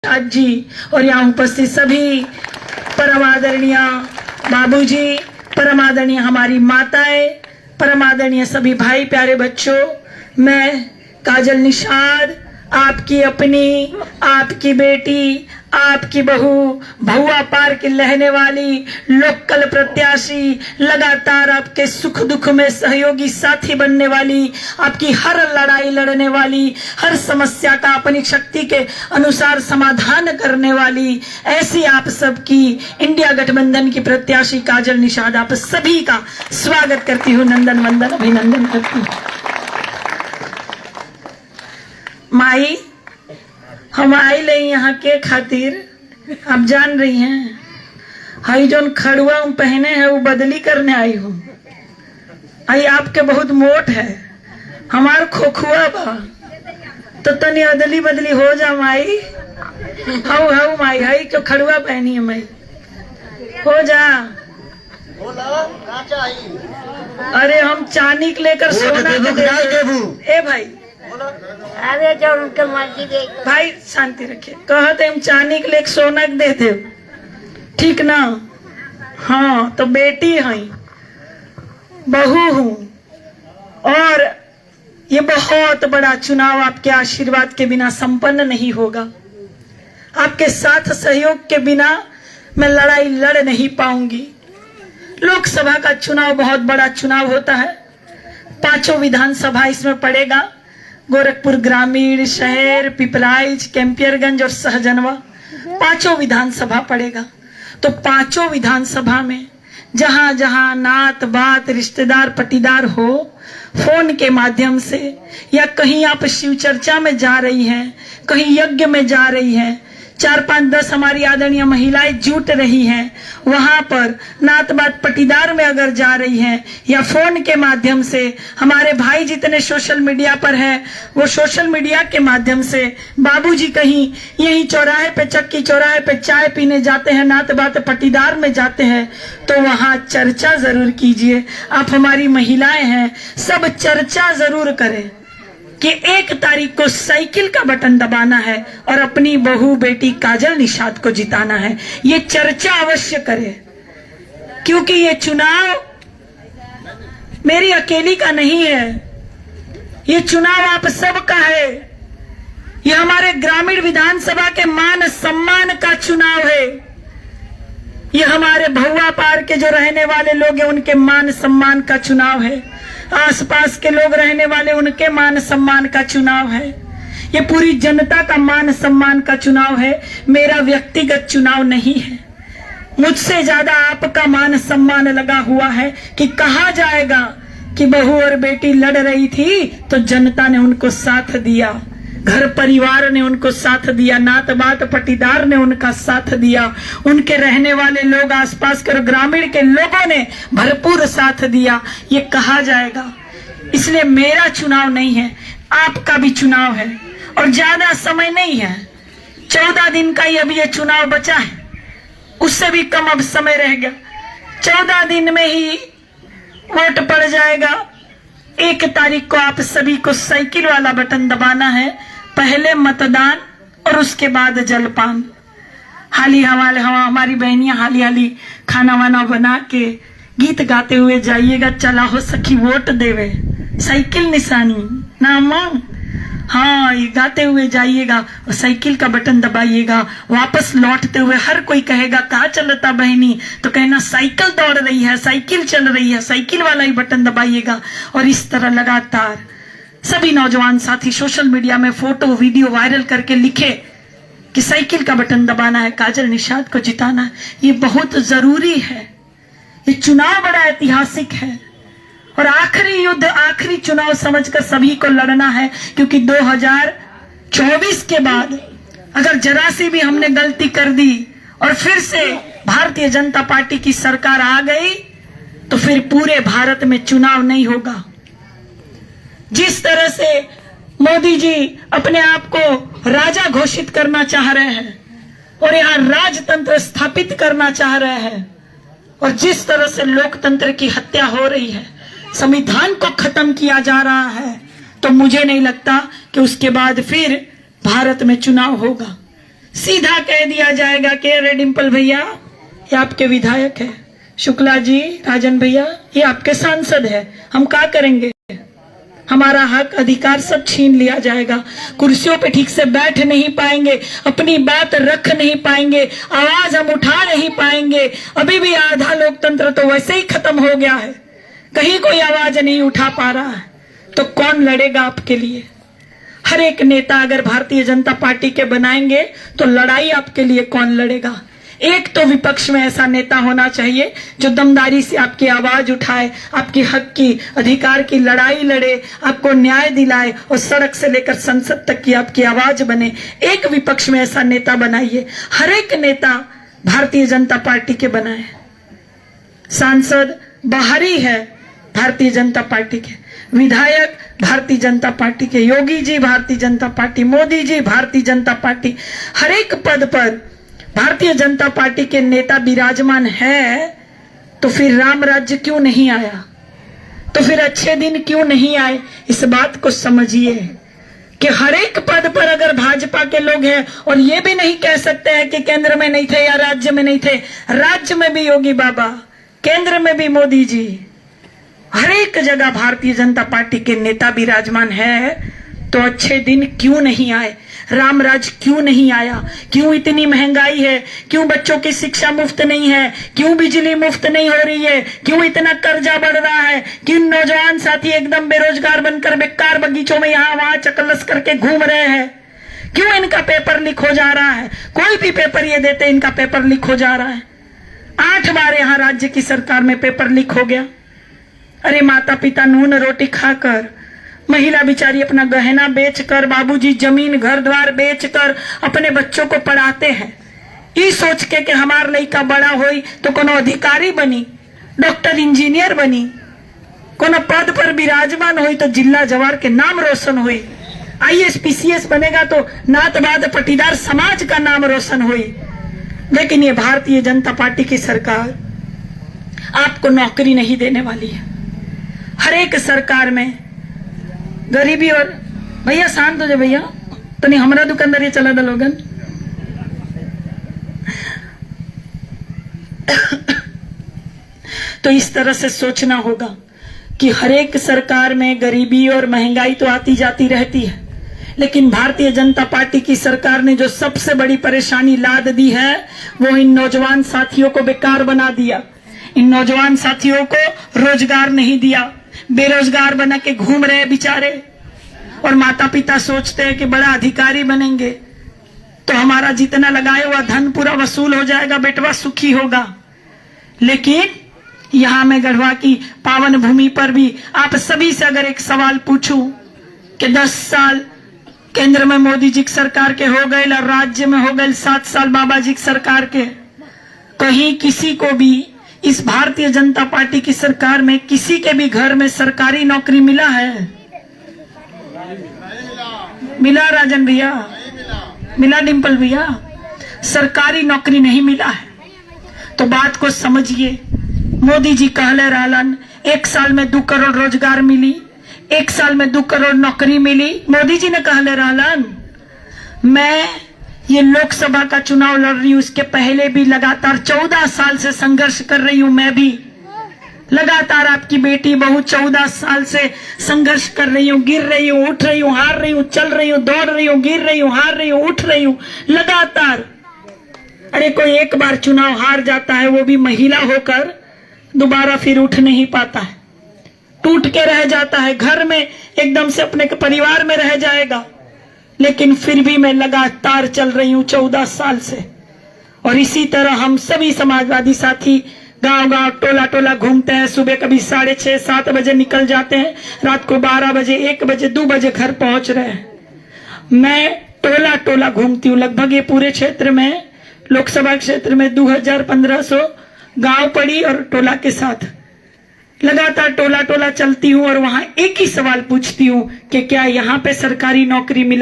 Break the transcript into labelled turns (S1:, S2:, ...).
S1: आज जी और यहाँ उपस्थित सभी परम आदरणीय बाबूजी, परम आदरणीय हमारी माताएं, परम आदरणीय सभी भाई प्यारे बच्चों, मैं काजल निषाद आपकी अपनी, आपकी बेटी, आपकी बहू, भहुआ पार की रहने वाली लोकल प्रत्याशी, लगातार आपके सुख दुख में सहयोगी साथी बनने वाली, आपकी हर लड़ाई लड़ने वाली, हर समस्या का अपनी शक्ति के अनुसार समाधान करने वाली, ऐसी आप सबकी इंडिया गठबंधन की प्रत्याशी काजल निषाद आप सभी का स्वागत करती हूँ, नंदन वंदन अभिनंदन करती हूँ। माई हम आई ले यहाँ के खातिर, आप जान रही हैं, हई जोन खड़ुआ पहने हैं वो बदली करने आई हूँ। आई आपके बहुत मोट है, हमार खोखुआ बा, तो तनी अदली बदली हो जा माई। हाउ हाउ माई, हई जो खड़ुआ पहनी है माई, हो जा। अरे हम चानी लेकर सोना दे। ए भाई,
S2: अरे जो उनके मर्जी दे
S1: भाई शांति रखिए। कहते हम चांदी के लिए सोना दे दे, ठीक ना? हाँ, तो बेटी है, बहू हूँ, और ये बहुत बड़ा चुनाव आपके आशीर्वाद के बिना संपन्न नहीं होगा। आपके साथ सहयोग के बिना मैं लड़ाई लड़ नहीं पाऊंगी। लोकसभा का चुनाव बहुत बड़ा चुनाव होता है, 5 विधानसभा इसमें पड़ेगा, गोरखपुर ग्रामीण, शहर, पिपराइच, कैंपियरगंज और सहजनवा, 5 विधानसभा पड़ेगा। तो 5 विधानसभा में जहां जहां नात बात रिश्तेदार पटीदार हो, फोन के माध्यम से या कहीं आप शिव चर्चा में जा रही हैं, कहीं यज्ञ में जा रही हैं, 4, 5, 10 हमारी आदरणीय महिलाएं जुट रही हैं, वहां पर नात बात पटीदार में अगर जा रही हैं, या फोन के माध्यम से हमारे भाई जितने सोशल मीडिया पर हैं, वो सोशल मीडिया के माध्यम से बाबूजी कहीं यही चौराहे पे, चक्की चौराहे पे चाय पीने जाते हैं, नात बात पटीदार में जाते हैं, तो वहां चर्चा जरूर कीजिए। आप हमारी महिलाएं हैं, सब चर्चा जरूर करें कि 1 तारीख को साइकिल का बटन दबाना है और अपनी बहू बेटी काजल निषाद को जिताना है। ये चर्चा अवश्य करें, क्योंकि ये चुनाव मेरी अकेली का नहीं है, ये चुनाव आप सबका है। ये हमारे ग्रामीण विधानसभा के मान सम्मान का चुनाव है। ये हमारे भहुआ पार के जो रहने वाले लोग हैं उनके मान सम्मान का चुनाव है, आसपास के लोग रहने वाले उनके मान सम्मान का चुनाव है, ये पूरी जनता का मान सम्मान का चुनाव है, मेरा व्यक्तिगत चुनाव नहीं है। मुझसे ज्यादा आपका मान सम्मान लगा हुआ है कि कहा जाएगा कि बहू और बेटी लड़ रही थी तो जनता ने उनको साथ दिया, घर परिवार ने उनको साथ दिया, नात बात पटीदार ने उनका साथ दिया, उनके रहने वाले लोग, आसपास के ग्रामीण के लोगों ने भरपूर साथ दिया, ये कहा जाएगा। इसलिए मेरा चुनाव नहीं है, आपका भी चुनाव है, और ज्यादा समय नहीं है, 14 दिन का ही अभी ये चुनाव बचा है, उससे भी कम अब समय रह गया। 14 दिन में ही वोट पड़ जाएगा। 1 तारीख को आप सभी को साइकिल वाला बटन दबाना है, पहले मतदान और उसके बाद जलपान। हमारी बहनियां हाली हाली खाना वाना बना के गीत गाते हुए जाइएगा, चला हो सखी वोट देवे, साइकिल निशानी ना मांग। हाँ, ये गाते हुए जाइएगा और साइकिल का बटन दबाइएगा। वापस लौटते हुए हर कोई कहेगा कहाँ चलता बहनी, तो कहना साइकिल दौड़ रही है, साइकिल चल रही है, साइकिल वाला ही बटन दबाइएगा। और इस तरह लगातार सभी नौजवान साथी सोशल मीडिया में फोटो वीडियो वायरल करके लिखे कि साइकिल का बटन दबाना है, काजल निषाद को जिताना है। ये बहुत जरूरी है, ये चुनाव बड़ा ऐतिहासिक है, और आखिरी युद्ध, आखिरी चुनाव समझकर सभी को लड़ना है, क्योंकि 2024 के बाद अगर जरा सी भी हमने गलती कर दी और फिर से भारतीय जनता पार्टी की सरकार आ गई, तो फिर पूरे भारत में चुनाव नहीं होगा। जिस तरह से मोदी जी अपने आप को राजा घोषित करना चाह रहे हैं और यहाँ राजतंत्र स्थापित करना चाह रहे हैं, और जिस तरह से लोकतंत्र की हत्या हो रही है, संविधान को खत्म किया जा रहा है, तो मुझे नहीं लगता कि उसके बाद फिर भारत में चुनाव होगा। सीधा कह दिया जाएगा कि अरे डिम्पल भैया ये आपके विधायक है, शुक्ला जी, राजन भैया ये आपके सांसद है, हम क्या करेंगे? हमारा हक अधिकार सब छीन लिया जाएगा, कुर्सियों पे ठीक से बैठ नहीं पाएंगे, अपनी बात रख नहीं पाएंगे, आवाज हम उठा नहीं पाएंगे। अभी भी आधा लोकतंत्र तो वैसे ही खत्म हो गया है, कहीं कोई आवाज नहीं उठा पा रहा है, तो कौन लड़ेगा आपके लिए? हर एक नेता अगर भारतीय जनता पार्टी के बनाएंगे तो लड़ाई आपके लिए कौन लड़ेगा? एक तो विपक्ष में ऐसा नेता होना चाहिए जो दमदारी से आपकी आवाज उठाए, आपकी हक की, अधिकार की लड़ाई लड़े, आपको न्याय दिलाए और सड़क से लेकर संसद तक की आपकी आवाज बने। एक विपक्ष में ऐसा नेता बनाइए। हर एक नेता भारतीय जनता पार्टी के बनाए। सांसद बाहरी है भारतीय जनता पार्टी के, विधायक भारतीय जनता पार्टी के, योगी जी भारतीय जनता पार्टी, मोदी जी भारतीय जनता पार्टी, हर एक पद पर भारतीय जनता पार्टी के नेता विराजमान है। तो फिर राम राज्य क्यों नहीं आया? तो फिर अच्छे दिन क्यों नहीं आए? इस बात को समझिए कि हर एक पद पर अगर भाजपा के लोग हैं, और ये भी नहीं कह सकते हैं कि केंद्र में नहीं थे या राज्य में नहीं थे, राज्य में भी योगी बाबा, केंद्र में भी मोदी जी, हर एक जगह भारतीय जनता पार्टी के नेता विराजमान है, तो अच्छे दिन क्यों नहीं आए? राम राज क्यों नहीं आया? क्यों इतनी महंगाई है? क्यों बच्चों की शिक्षा मुफ्त नहीं है? क्यों बिजली मुफ्त नहीं हो रही है? क्यों इतना कर्जा बढ़ रहा है? क्यों नौजवान साथी एकदम बेरोजगार बनकर बेकार बगीचों में यहाँ वहां चकलस करके घूम रहे हैं? क्यों इनका पेपर लीक हो जा रहा है? कोई भी पेपर ये देते इनका पेपर लीक हो जा रहा है। 8 बार यहाँ राज्य की सरकार में पेपर लीक हो गया। अरे माता पिता नून रोटी खाकर, महिला बिचारी अपना गहना बेचकर, बाबूजी जमीन घर द्वार बेचकर अपने बच्चों को पढ़ाते हैं, ये सोच के कि हमार लड़का बड़ा होई तो कोनो अधिकारी बनी, डॉक्टर इंजीनियर बनी, कोनो पद पर विराजमान हुई तो जिला जवार के नाम रोशन हुई, IAS PCS बनेगा तो नातवाद पटीदार समाज का नाम रोशन हुई। लेकिन ये भारतीय जनता पार्टी की सरकार आपको नौकरी नहीं देने वाली है। हर एक सरकार में गरीबी और, भैया शांत हो जाए भैया, तो नहीं हमारा दुकानदार ये चला लोगन। तो इस तरह से सोचना होगा कि हर एक सरकार में गरीबी और महंगाई तो आती जाती रहती है, लेकिन भारतीय जनता पार्टी की सरकार ने जो सबसे बड़ी परेशानी लाद दी है वो इन नौजवान साथियों को बेकार बना दिया। इन नौजवान साथियों को रोजगार नहीं दिया, बेरोजगार बना के घूम रहे बेचारे। और माता पिता सोचते हैं कि बड़ा अधिकारी बनेंगे तो हमारा जितना लगाया हुआ धन पूरा वसूल हो जाएगा, बेटवा सुखी होगा। लेकिन यहां मैं गढ़वा की पावन भूमि पर भी आप सभी से अगर एक सवाल पूछूं कि 10 साल केंद्र में मोदी जी की सरकार के हो गए और राज्य में हो गए 7 साल बाबा जी की सरकार के, कहीं किसी को भी इस भारतीय जनता पार्टी की सरकार में किसी के भी घर में सरकारी नौकरी मिला है? मिला राजन भैया? मिला डिम्पल भैया? सरकारी नौकरी नहीं मिला है। तो बात को समझिए। मोदी जी कहले रहलन 1 साल में 2 करोड़ रोजगार मिली, 1 साल में 2 करोड़ नौकरी मिली। मोदी जी ने कहले रहलन। मैं ये लोकसभा का चुनाव लड़ रही हूं, उसके पहले भी लगातार 14 साल से संघर्ष कर रही हूं। मैं भी लगातार आपकी बेटी बहू 14 साल से संघर्ष कर रही हूं, गिर रही हूं, उठ रही हूं, हार रही हूं, चल रही हूं, दौड़ रही हूं, गिर रही हूं, हार रही हूं, उठ रही हूं, लगातार। अरे कोई एक बार चुनाव हार जाता है, वो भी महिला होकर, दोबारा फिर उठ नहीं पाता है, टूट के रह जाता है, घर में एकदम से अपने परिवार में रह जाएगा। लेकिन फिर भी मैं लगातार चल रही हूं 14 साल से। और इसी तरह हम सभी समाजवादी साथी गांव-गांव, टोला-टोला घूमते हैं। सुबह कभी 6:30, 7 बजे निकल जाते हैं, रात को 12 बजे, 1 बजे, 2 बजे घर पहुंच रहे हैं। मैं टोला-टोला घूमती हूँ। लगभग ये पूरे क्षेत्र में, लोकसभा क्षेत्र में 2500 गांव पड़ी और टोला के साथ लगातार टोला-टोला चलती हूँ और वहां एक ही सवाल पूछती हूँ कि क्या यहाँ पे सरकारी नौकरी मिला?